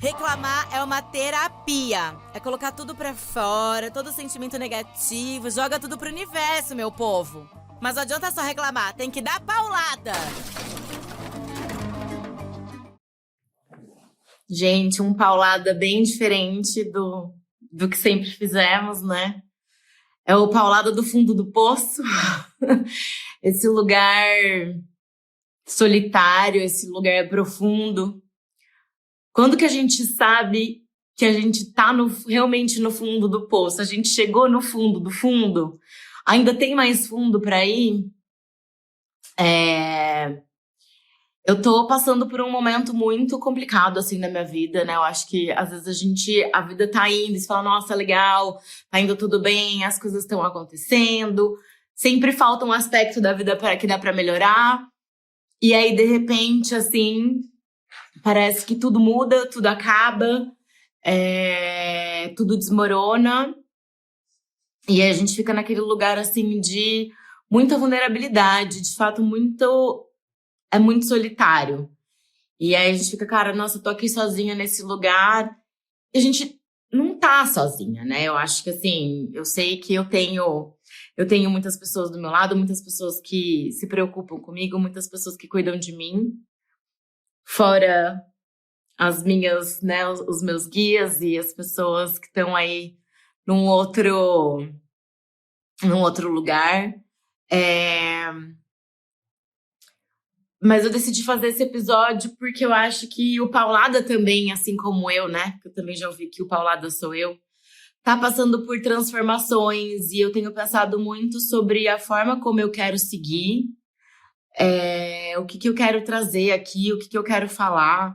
Reclamar é uma terapia. É colocar tudo pra fora, todo sentimento negativo, joga tudo pro universo, meu povo. Mas não adianta só reclamar, tem que dar paulada. Gente, um paulada bem diferente do que sempre fizemos, né? É o paulada do fundo do poço. Esse lugar solitário, esse lugar profundo. Quando que a gente sabe que a gente tá realmente no fundo do poço? A gente chegou no fundo do fundo? Ainda tem mais fundo para ir? Eu tô passando por um momento muito complicado, assim, na minha vida, né? Eu acho que, às vezes, a vida tá indo, e você fala, nossa, legal, tá indo tudo bem, as coisas estão acontecendo. Sempre falta um aspecto da vida que dá pra melhorar. E aí, de repente, assim, parece que tudo muda, tudo acaba, tudo desmorona. E aí a gente fica naquele lugar, assim, de muita vulnerabilidade, de fato, é muito solitário. E aí a gente fica, cara, nossa, eu tô aqui sozinha nesse lugar. E a gente não tá sozinha, né? Eu acho que, assim, eu sei que eu tenho muitas pessoas do meu lado, muitas pessoas que se preocupam comigo, muitas pessoas que cuidam de mim. Fora as minhas, né, os meus guias e as pessoas que estão aí num outro lugar. Mas eu decidi fazer esse episódio porque eu acho que o Paulada também, assim como eu, né? Que eu também já ouvi que o Paulada sou eu, tá passando por transformações e eu tenho pensado muito sobre a forma como eu quero seguir, o que eu quero trazer aqui, o que eu quero falar.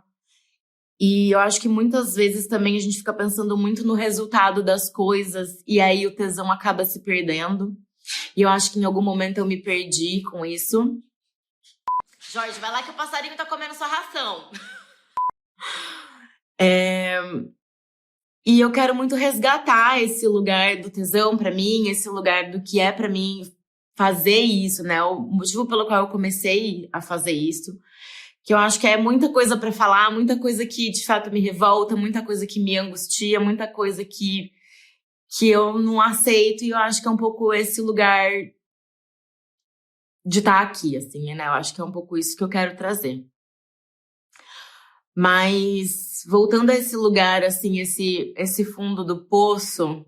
E eu acho que muitas vezes também a gente fica pensando muito no resultado das coisas e aí o tesão acaba se perdendo. E eu acho que em algum momento eu me perdi com isso. Jorge, vai lá que o passarinho tá comendo sua ração. E eu quero muito resgatar esse lugar do tesão pra mim, esse lugar do que é pra mim fazer isso, né? O motivo pelo qual eu comecei a fazer isso. Que eu acho que é muita coisa pra falar, muita coisa que de fato me revolta, muita coisa que me angustia, muita coisa que eu não aceito. E eu acho que é um pouco esse lugar de estar aqui, assim, né? Eu acho que é um pouco isso que eu quero trazer. Mas, voltando a esse lugar, assim, esse fundo do poço,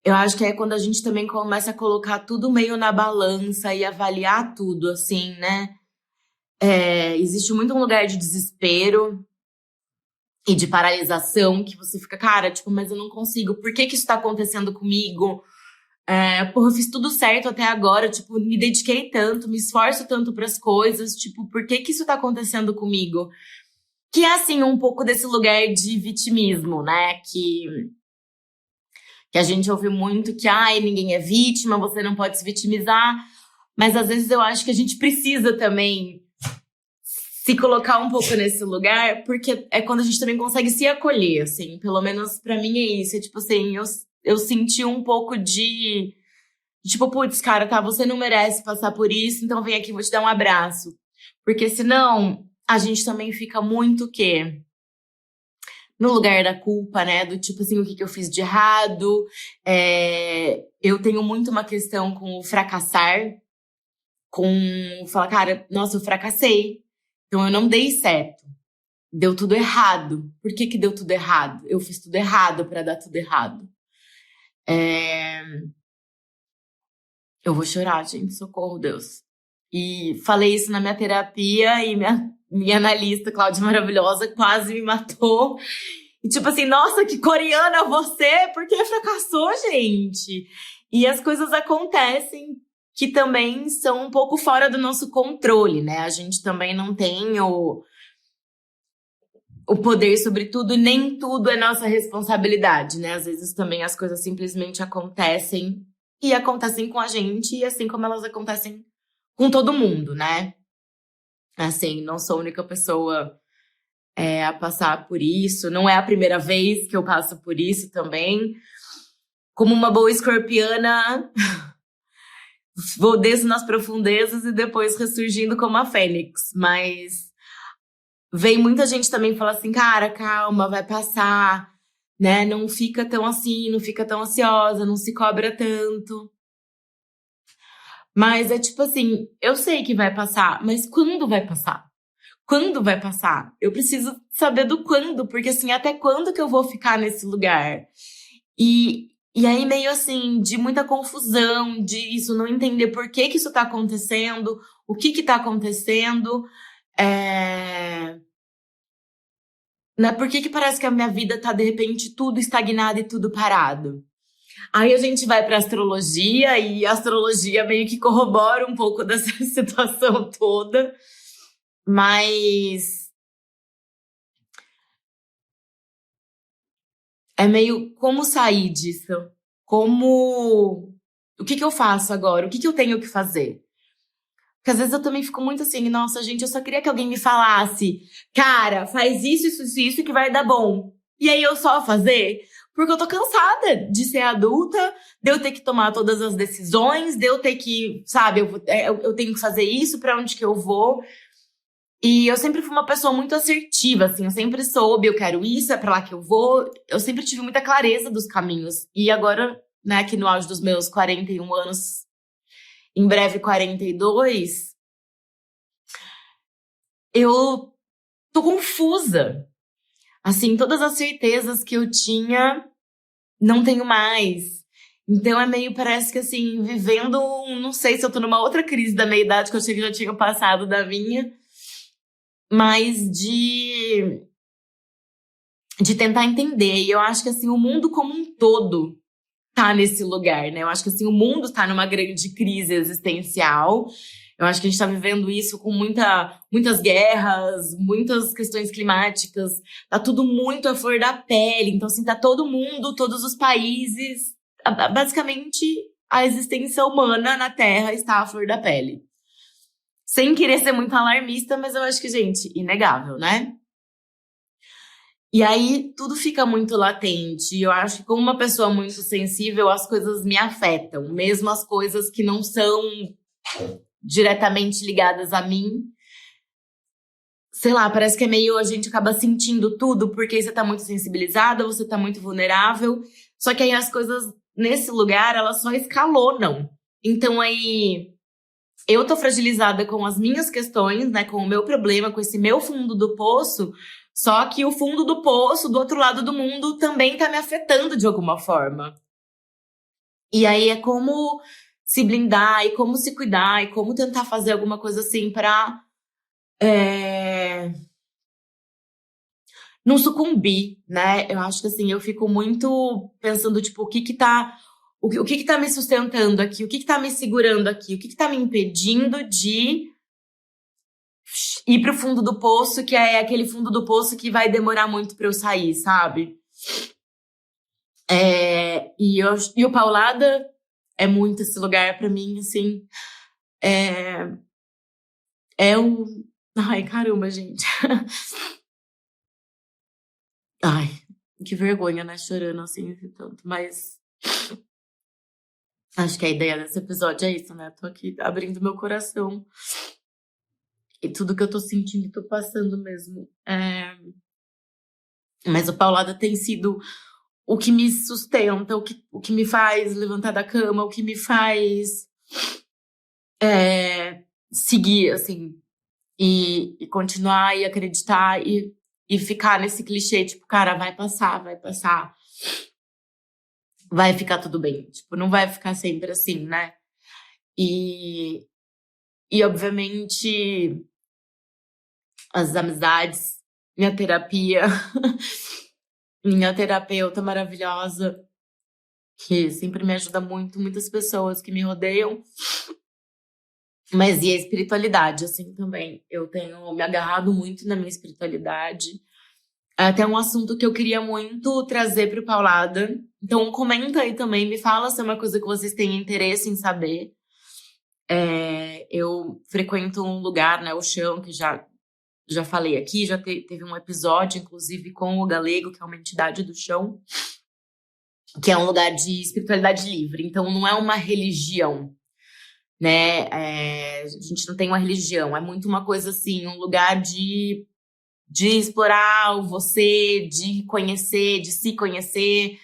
eu acho que é quando a gente também começa a colocar tudo meio na balança e avaliar tudo, assim, né? Existe muito um lugar de desespero e de paralisação que você fica, cara, tipo, mas eu não consigo. Por que isso tá acontecendo comigo? Porra, eu fiz tudo certo até agora, tipo, me dediquei tanto, me esforço tanto pras coisas, tipo, por que isso tá acontecendo comigo? Que é, assim, um pouco desse lugar de vitimismo, né? Que a gente ouve muito que, ai, ninguém é vítima, você não pode se vitimizar. Mas, às vezes, eu acho que a gente precisa também se colocar um pouco nesse lugar, porque é quando a gente também consegue se acolher, assim. Pelo menos pra mim é isso. É tipo assim, eu senti um pouco de... Tipo, putz, cara, tá, você não merece passar por isso, então vem aqui, vou te dar um abraço. Porque senão, a gente também fica muito o quê? No lugar da culpa, né? Do tipo assim, o que eu fiz de errado. Eu tenho muito uma questão com o fracassar. Com falar, cara, nossa, eu fracassei. Então eu não dei certo. Deu tudo errado. Por que deu tudo errado? Eu fiz tudo errado pra dar tudo errado. Eu vou chorar, gente. Socorro, Deus. E falei isso na minha terapia e minha analista, Cláudia Maravilhosa, quase me matou. E tipo assim, nossa, que coreana você! Por que fracassou, gente? E as coisas acontecem que também são um pouco fora do nosso controle, né? A gente também não tem o poder sobre tudo, nem tudo é nossa responsabilidade, né? Às vezes também as coisas simplesmente acontecem e acontecem com a gente, e assim como elas acontecem com todo mundo, né? Assim, não sou a única pessoa a passar por isso. Não é a primeira vez que eu passo por isso também. Como uma boa escorpiana, vou desço nas profundezas e depois ressurgindo como a fênix. Mas vem muita gente também falar assim, cara, calma, vai passar, né? Não fica tão assim, não fica tão ansiosa, não se cobra tanto. Mas é tipo assim, eu sei que vai passar, mas quando vai passar? Quando vai passar? Eu preciso saber do quando, porque assim, até quando que eu vou ficar nesse lugar? E aí, meio assim, de muita confusão, de isso, não entender por que que isso tá acontecendo, o que que tá acontecendo, né? Por que que parece que a minha vida tá, de repente, tudo estagnado e tudo parado? Aí a gente vai pra astrologia, e a astrologia meio que corrobora um pouco dessa situação toda, mas é meio como sair disso? Como. O que que eu faço agora? O que que eu tenho que fazer? Porque às vezes eu também fico muito assim, nossa, gente, eu só queria que alguém me falasse, cara, faz isso que vai dar bom. E aí eu só fazer, porque eu tô cansada de ser adulta, de eu ter que tomar todas as decisões, de eu ter que, sabe, eu tenho que fazer isso, pra onde que eu vou. E eu sempre fui uma pessoa muito assertiva, assim, eu sempre soube, eu quero isso, é pra lá que eu vou. Eu sempre tive muita clareza dos caminhos. E agora, né, aqui no auge dos meus 41 anos, em breve 42, eu tô confusa. Assim, todas as certezas que eu tinha, não tenho mais. Então é meio, parece que assim, vivendo, não sei se eu tô numa outra crise da meia-idade, que eu achei que já tinha passado da minha, mas de tentar entender. E eu acho que assim, o mundo como um todo tá nesse lugar, né? Eu acho que assim, o mundo tá numa grande crise existencial. Eu acho que a gente tá vivendo isso com muitas guerras, muitas questões climáticas. Tá tudo muito à flor da pele. Então, assim, tá todo mundo, todos os países, basicamente a existência humana na Terra está à flor da pele. Sem querer ser muito alarmista, mas eu acho que, gente, inegável, né? E aí tudo fica muito latente. Eu acho que como uma pessoa muito sensível, as coisas me afetam, mesmo as coisas que não são diretamente ligadas a mim. Sei lá, parece que é meio a gente acaba sentindo tudo porque você tá muito sensibilizada, você tá muito vulnerável. Só que aí as coisas nesse lugar, elas só escalonam. Então aí eu tô fragilizada com as minhas questões, né, com o meu problema, com esse meu fundo do poço. Só que o fundo do poço, do outro lado do mundo, também tá me afetando de alguma forma. E aí é como se blindar, e como se cuidar, e como tentar fazer alguma coisa assim pra não sucumbir, né? Eu acho que assim, eu fico muito pensando, tipo, o que que tá me sustentando aqui? O que que tá me segurando aqui? O que que tá me impedindo de ir pro fundo do poço, que é aquele fundo do poço que vai demorar muito pra eu sair, sabe? E o Paulada é muito esse lugar pra mim, assim. É, é o. Ai, caramba, gente. Ai, que vergonha, né? Chorando assim, tanto. Mas acho que a ideia desse episódio é isso, né? Tô aqui abrindo meu coração. E tudo que eu tô sentindo e tô passando mesmo. Mas o Paulada tem sido o que me sustenta, o que me faz levantar da cama, o que me faz seguir, assim, e continuar e acreditar e ficar nesse clichê, tipo, cara, vai passar, vai ficar tudo bem. Tipo, não vai ficar sempre assim, né? E obviamente, as amizades, minha terapia, minha terapeuta maravilhosa, que sempre me ajuda muito, muitas pessoas que me rodeiam. Mas e a espiritualidade, assim, também. Eu tenho me agarrado muito na minha espiritualidade. É até um assunto que eu queria muito trazer para o Paulada. Então, comenta aí também, me fala se é uma coisa que vocês têm interesse em saber. Eu frequento um lugar, né, o Chão, que já falei aqui, já teve um episódio, inclusive, com o Galego, que é uma entidade do chão, que é um lugar de espiritualidade livre. Então, não é uma religião, né? A gente não tem uma religião, é muito uma coisa assim, um lugar de de explorar o você, de conhecer, de se conhecer.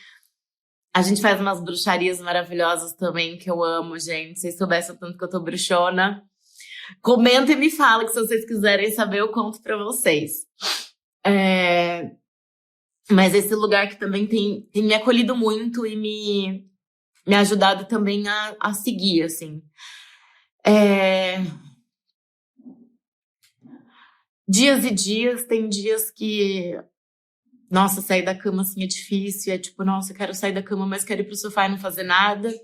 A gente faz umas bruxarias maravilhosas também, que eu amo, gente. Se vocês soubessem o tanto que eu tô bruxona. Comenta e me fala, que se vocês quiserem saber, eu conto pra vocês. Mas esse lugar que também tem me acolhido muito e me ajudado também a seguir, assim. Dias e dias, tem dias que... Nossa, sair da cama, assim, é difícil. É tipo, nossa, eu quero sair da cama, mas quero ir pro sofá e não fazer nada.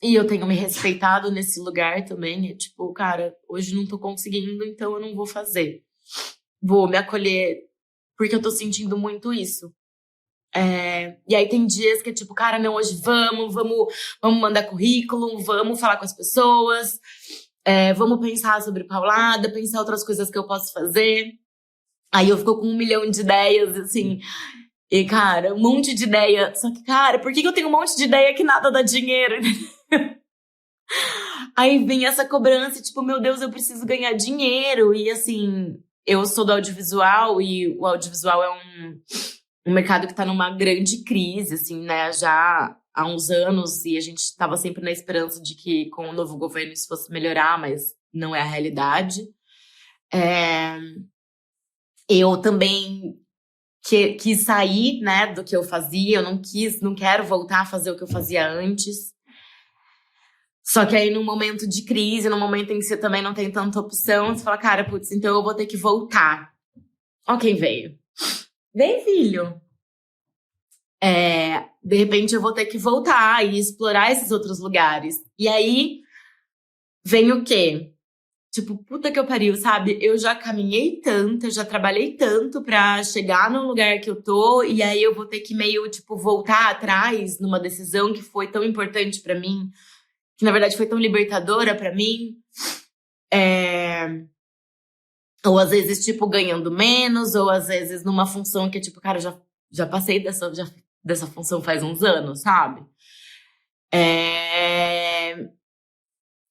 E eu tenho me respeitado nesse lugar também. É tipo, cara, hoje não tô conseguindo, então eu não vou fazer. Vou me acolher, porque eu tô sentindo muito isso. E aí tem dias que é tipo, cara, não, hoje vamos mandar currículo, vamos falar com as pessoas, vamos pensar sobre paulada, pensar outras coisas que eu posso fazer. Aí eu fico com 1 milhão de ideias, assim. E, cara, um monte de ideia. Só que, cara, por que eu tenho um monte de ideia que nada dá dinheiro? Aí vem essa cobrança, tipo, meu Deus, eu preciso ganhar dinheiro. E, assim, eu sou do audiovisual e o audiovisual é um mercado que tá numa grande crise, assim, né? Já há uns anos. E a gente tava sempre na esperança de que com o novo governo isso fosse melhorar, mas não é a realidade. Eu também quis sair, né, do que eu fazia. Eu não quero voltar a fazer o que eu fazia antes. Só que aí, num momento de crise, num momento em que você também não tem tanta opção, você fala, cara, putz, então eu vou ter que voltar. Ó quem veio. Vem, filho. De repente eu vou ter que voltar e explorar esses outros lugares. E aí, vem o quê? Tipo, puta que eu pariu, sabe? Eu já caminhei tanto, eu já trabalhei tanto pra chegar no lugar que eu tô, e aí eu vou ter que meio, tipo, voltar atrás numa decisão que foi tão importante pra mim, que na verdade foi tão libertadora pra mim. Ou às vezes, tipo, ganhando menos, ou às vezes numa função que é tipo, cara, já passei dessa função faz uns anos, sabe?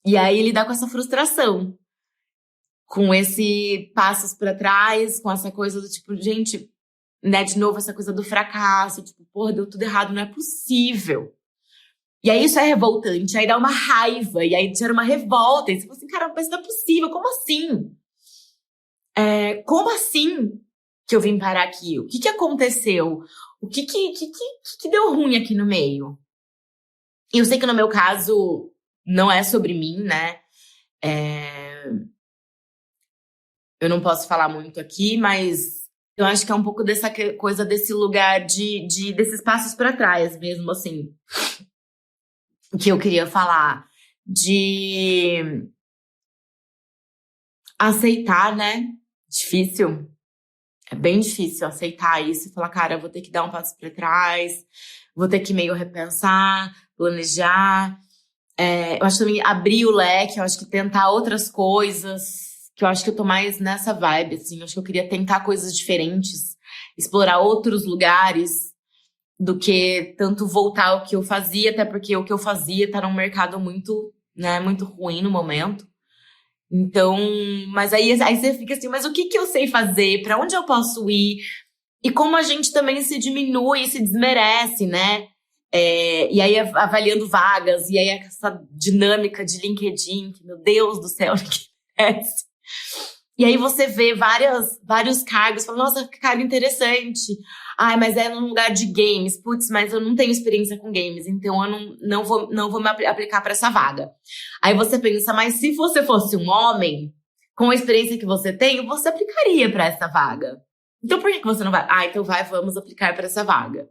E aí lidar com essa frustração. Com esse passos pra trás, com essa coisa do tipo, gente, né, de novo, essa coisa do fracasso, tipo, porra, deu tudo errado, não é possível. E aí isso é revoltante, aí dá uma raiva, e aí gera uma revolta, e você fala assim, cara, mas não é possível, como assim? Como assim que eu vim parar aqui? O que aconteceu? O que deu ruim aqui no meio? E eu sei que no meu caso não é sobre mim, né? Eu não posso falar muito aqui, mas eu acho que é um pouco dessa coisa desse lugar desses passos para trás mesmo, assim. Que eu queria falar. De aceitar, né? Difícil. É bem difícil aceitar isso e falar, cara, eu vou ter que dar um passo para trás, vou ter que meio repensar, planejar. Eu acho também abrir o leque, eu acho que tentar outras coisas. Que eu acho que eu tô mais nessa vibe, assim. Eu acho que eu queria tentar coisas diferentes, explorar outros lugares, do que tanto voltar ao que eu fazia, até porque o que eu fazia tá num mercado muito, né, muito ruim no momento. Então, mas aí você fica assim, mas o que eu sei fazer? Pra onde eu posso ir? E como a gente também se diminui e se desmerece, né? E aí avaliando vagas, e aí essa dinâmica de LinkedIn, que, meu Deus do céu, que merece. E aí você vê vários cargos, fala, nossa, que cargo interessante. Ai, mas é num lugar de games. Putz, mas eu não tenho experiência com games, então eu não vou me aplicar para essa vaga. Aí você pensa, mas se você fosse um homem, com a experiência que você tem, você aplicaria para essa vaga. Então por que você não vai? Então vamos aplicar para essa vaga.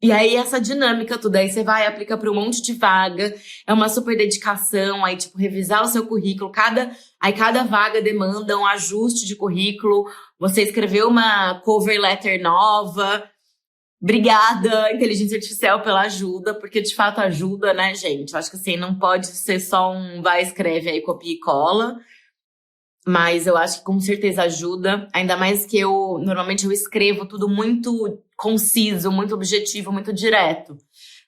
E aí, essa dinâmica toda, aí você vai, aplica para um monte de vaga, é uma super dedicação, aí, tipo, revisar o seu currículo, cada vaga demanda um ajuste de currículo, você escreveu uma cover letter nova. Obrigada, inteligência artificial, pela ajuda, porque de fato ajuda, né, gente? Eu acho que assim, não pode ser só um vai, escreve, aí copia e cola. Mas eu acho que com certeza ajuda, ainda mais que normalmente eu escrevo tudo muito conciso, muito objetivo, muito direto.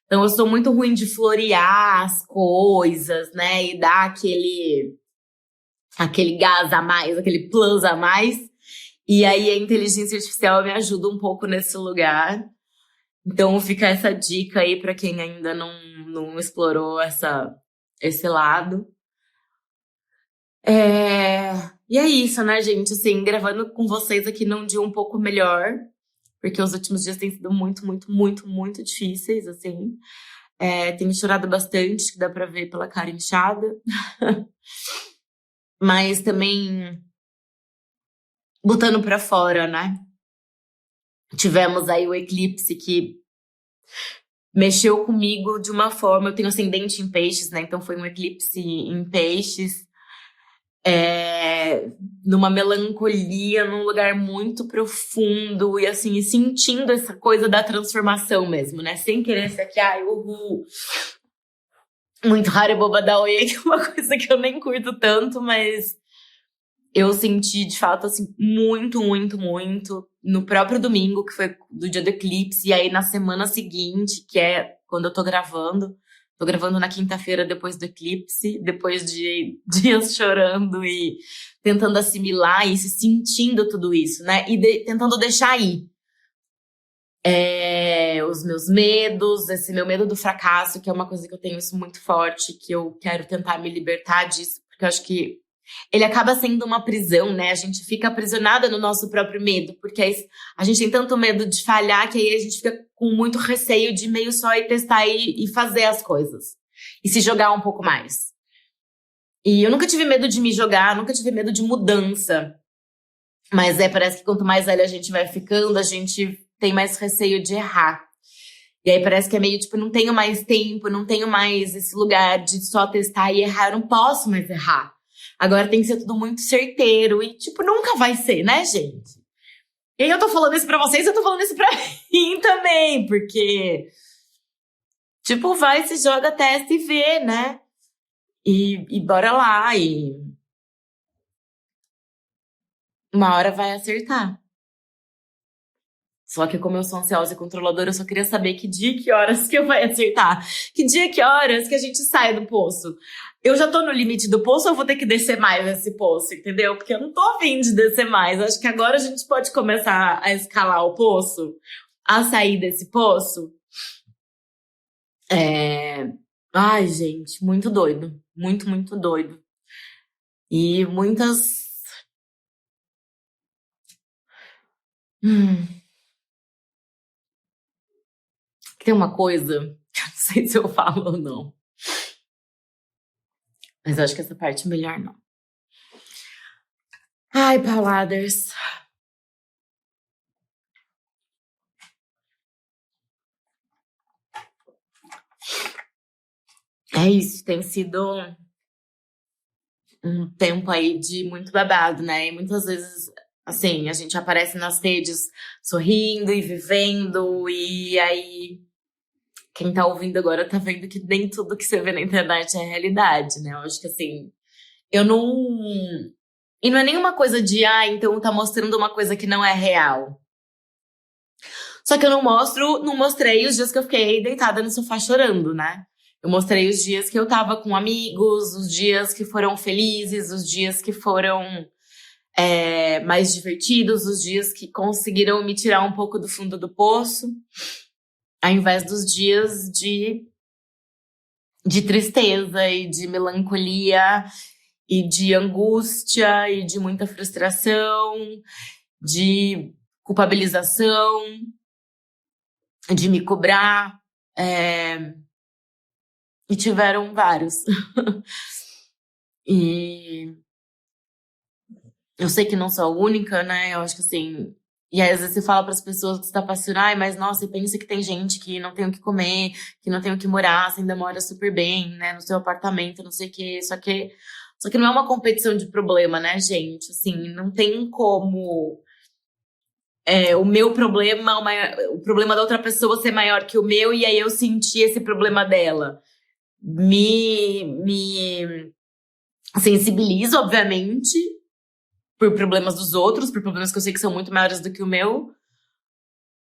Então eu sou muito ruim de florear as coisas, né, e dar aquele gás a mais, aquele plus a mais. E aí a inteligência artificial me ajuda um pouco nesse lugar. Então fica essa dica aí para quem ainda não explorou esse lado. E é isso, né, gente? Assim, gravando com vocês aqui num dia um pouco melhor, porque os últimos dias têm sido muito, muito, muito, muito difíceis, assim. Tenho chorado bastante, que dá pra ver pela cara inchada. Mas também botando pra fora, né? Tivemos aí o eclipse que mexeu comigo de uma forma. Eu tenho ascendente em peixes, né? Então foi um eclipse em peixes. Numa melancolia, num lugar muito profundo. E assim, sentindo essa coisa da transformação mesmo, né? Sem querer ser aqui, uhul. Muito Haribo Daoye, que é uma coisa que eu nem curto tanto, mas eu senti, de fato, assim, muito, muito, muito no próprio domingo, que foi do dia do eclipse, e aí na semana seguinte, que é quando eu tô gravando na quinta-feira depois do eclipse, depois de dias chorando e tentando assimilar e se sentindo tudo isso, né? E tentando deixar aí os meus medos, esse meu medo do fracasso, que é uma coisa que eu tenho isso muito forte, que eu quero tentar me libertar disso, porque eu acho que ele acaba sendo uma prisão, né? A gente fica aprisionada no nosso próprio medo, porque a gente tem tanto medo de falhar que aí a gente fica com muito receio de meio só ir testar e fazer as coisas. E se jogar um pouco mais. E eu nunca tive medo de me jogar, nunca tive medo de mudança. Mas parece que quanto mais velha a gente vai ficando, a gente tem mais receio de errar. E aí parece que é meio tipo, não tenho mais tempo, não tenho mais esse lugar de só testar e errar, eu não posso mais errar. Agora tem que ser tudo muito certeiro e, tipo, nunca vai ser, né, gente? E aí eu tô falando isso pra vocês, eu tô falando isso pra mim também, porque, tipo, vai, se joga, testa e vê, né? E bora lá, e uma hora vai acertar. Só que como eu sou ansiosa e controladora, eu só queria saber que dia, que horas que eu vai acertar. Que dia, que horas que a gente sai do poço. Eu já tô no limite do poço ou eu vou ter que descer mais nesse poço, entendeu? Porque eu não tô a fim de descer mais. Acho que agora a gente pode começar a escalar o poço, a sair desse poço. Ai, gente, muito doido. Muito, muito doido. E muitas... Tem uma coisa, não sei se eu falo ou não. Mas eu acho que essa parte é melhor não. Ai, Pauladers. É isso, tem sido um tempo aí de muito babado, né? E muitas vezes, assim, a gente aparece nas redes sorrindo e vivendo, e aí quem tá ouvindo agora tá vendo que nem tudo que você vê na internet é realidade, né? Eu acho que, assim, eu não... E não é nenhuma coisa de, então tá mostrando uma coisa que não é real. Só que eu não mostrei os dias que eu fiquei deitada no sofá chorando, né? Eu mostrei os dias que eu tava com amigos, os dias que foram felizes, os dias que foram mais divertidos, os dias que conseguiram me tirar um pouco do fundo do poço, ao invés dos dias de tristeza e de melancolia e de angústia e de muita frustração, de culpabilização, de me cobrar. E tiveram vários. E eu sei que não sou a única, né? Eu acho que assim... E aí, às vezes você fala para as pessoas que você tá passando, mas nossa, você pensa que tem gente que não tem o que comer, que não tem o que morar, você ainda mora super bem, né? No seu apartamento, não sei o quê. Só que não é uma competição de problema, né, gente? Assim, não tem como... o meu problema, o problema da outra pessoa ser maior que o meu, e aí eu sentir esse problema dela. Me sensibilizo, obviamente, por problemas dos outros, por problemas que eu sei que são muito maiores do que o meu.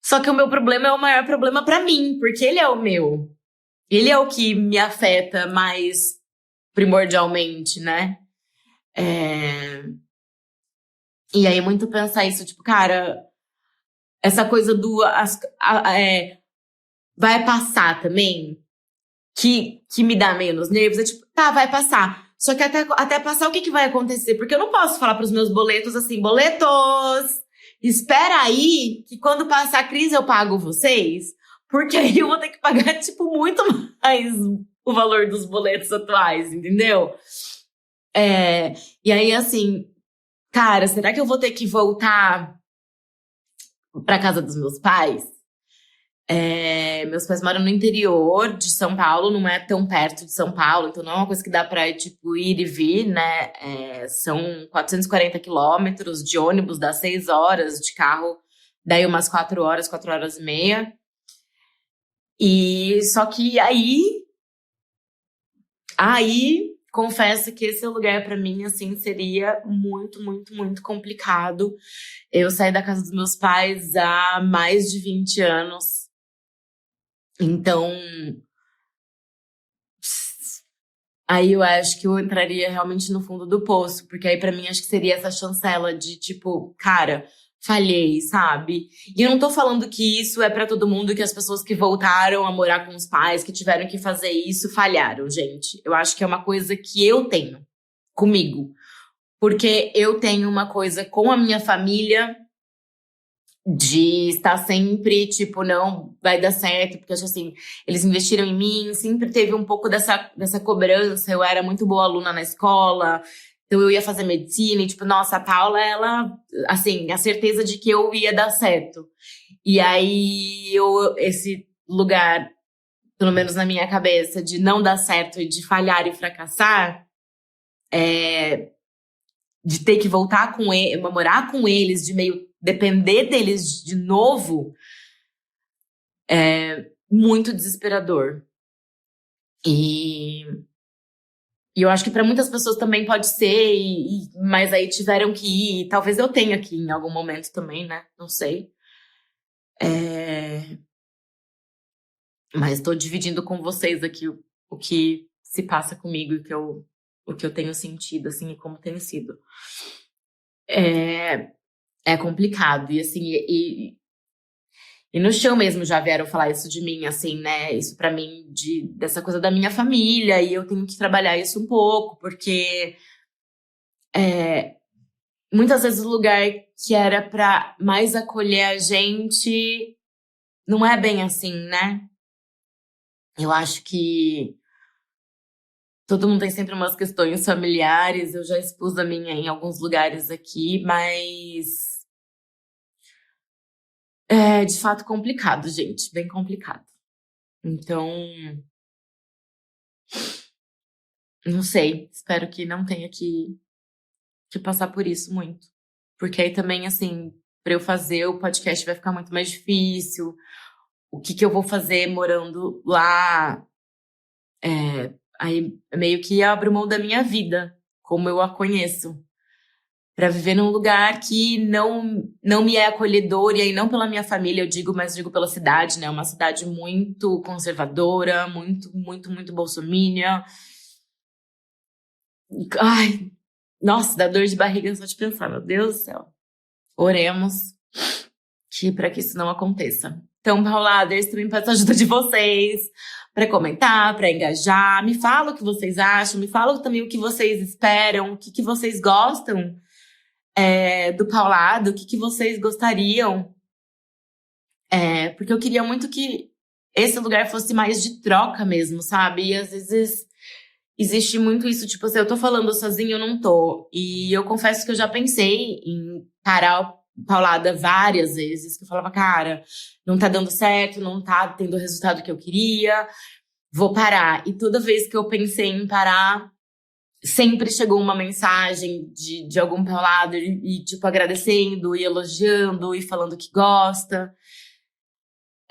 Só que o meu problema é o maior problema pra mim, porque ele é o meu. Ele é o que me afeta mais primordialmente, né? É, E aí, muito pensar isso, tipo, cara, essa coisa do. Vai passar também, que me dá meio nos nervos, é tipo, tá, vai passar. Só que até passar, o que vai acontecer? Porque eu não posso falar pros meus boletos assim, boletos, espera aí, que quando passar a crise eu pago vocês, porque aí eu vou ter que pagar, tipo, muito mais o valor dos boletos atuais, entendeu? E aí, assim, cara, será que eu vou ter que voltar pra casa dos meus pais? Meus pais moram no interior de São Paulo, não é tão perto de São Paulo, então não é uma coisa que dá pra, tipo, ir e vir, né? São 440 quilômetros de ônibus, dá 6 horas, de carro, daí umas 4 horas e meia. E só que aí confesso que esse lugar pra mim, assim, seria muito, muito, muito complicado. Eu saí da casa dos meus pais há mais de 20 anos. Então, aí eu acho que eu entraria realmente no fundo do poço, porque aí pra mim acho que seria essa chancela de tipo, cara, falhei, sabe? E eu não tô falando que isso é pra todo mundo, que as pessoas que voltaram a morar com os pais, que tiveram que fazer isso, falharam, gente. Eu acho que é uma coisa que eu tenho comigo, porque eu tenho uma coisa com a minha família de estar sempre, tipo, não vai dar certo, porque acho assim, eles investiram em mim, sempre teve um pouco dessa cobrança, eu era muito boa aluna na escola, então eu ia fazer medicina, e tipo, nossa, a Paula, ela, assim, a certeza de que eu ia dar certo. E aí, esse lugar, pelo menos na minha cabeça, de não dar certo e de falhar e fracassar, de ter que voltar com eles, morar com eles, de meio depender deles de novo, é muito desesperador. E eu acho que para muitas pessoas também pode ser, mas aí tiveram que ir. Talvez eu tenha que ir em algum momento também, né? Não sei. Mas estou dividindo com vocês aqui o que se passa comigo e o que eu tenho sentido, assim, e como tem sido. É complicado. E assim, e no chão mesmo já vieram falar isso de mim, assim, né? Isso pra mim, dessa coisa da minha família, e eu tenho que trabalhar isso um pouco, porque muitas vezes o lugar que era pra mais acolher a gente não é bem assim, né? Eu acho que todo mundo tem sempre umas questões familiares, eu já expus a minha em alguns lugares aqui, mas é de fato complicado, gente, bem complicado. Então, não sei, espero que não tenha que passar por isso muito. Porque aí também, assim, pra eu fazer o podcast vai ficar muito mais difícil. O que eu vou fazer morando lá? Aí meio que abro mão da minha vida, como eu a conheço. Pra viver num lugar que não me é acolhedor, e aí não pela minha família, eu digo, mas digo pela cidade, né? Uma cidade muito conservadora, muito, muito, muito bolsominion. Ai, nossa, dá dor de barriga só de pensar, meu Deus do céu. Oremos para que isso não aconteça. Então, Pauladers, também peço a ajuda de vocês para comentar, para engajar. Me fala o que vocês acham, me fala também o que vocês esperam, o que vocês gostam do Paulado, o que vocês gostariam. Porque eu queria muito que esse lugar fosse mais de troca mesmo, sabe? E às vezes existe muito isso, tipo assim, eu tô falando sozinho, eu não tô. E eu confesso que eu já pensei em parar o Paulada várias vezes, que eu falava, cara, não tá dando certo, não tá tendo o resultado que eu queria, vou parar. E toda vez que eu pensei em parar, sempre chegou uma mensagem de algum Paulada e, tipo, agradecendo e elogiando e falando que gosta.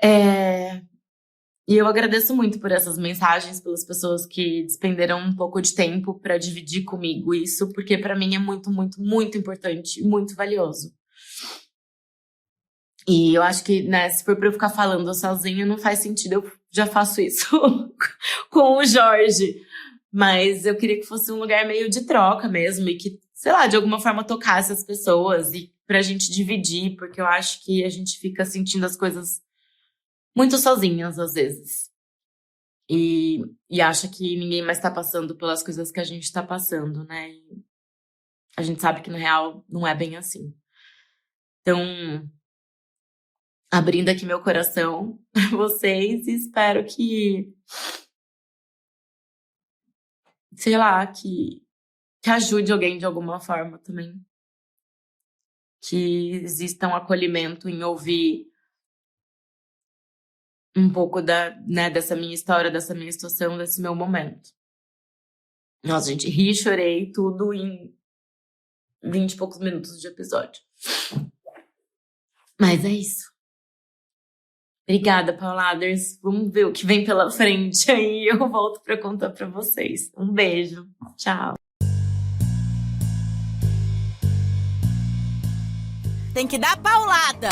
E eu agradeço muito por essas mensagens, pelas pessoas que despenderam um pouco de tempo para dividir comigo isso, porque para mim é muito, muito, muito importante e muito valioso. E eu acho que, né, se for para eu ficar falando sozinha, não faz sentido, eu já faço isso com o Jorge. Mas eu queria que fosse um lugar meio de troca mesmo e que, sei lá, de alguma forma tocasse as pessoas e pra gente dividir, porque eu acho que a gente fica sentindo as coisas muito sozinhas às vezes. E acha que ninguém mais tá passando pelas coisas que a gente tá passando, né? E a gente sabe que, na real, não é bem assim. Então, abrindo aqui meu coração pra vocês e espero que, sei lá, que ajude alguém de alguma forma também. Que exista um acolhimento em ouvir um pouco dessa minha história, dessa minha situação, desse meu momento. Nossa, gente, ri, chorei, tudo em 20 e poucos minutos de episódio. Mas é isso. Obrigada, Pauladers. Vamos ver o que vem pela frente aí. Eu volto pra contar pra vocês. Um beijo. Tchau. Tem que dar paulada.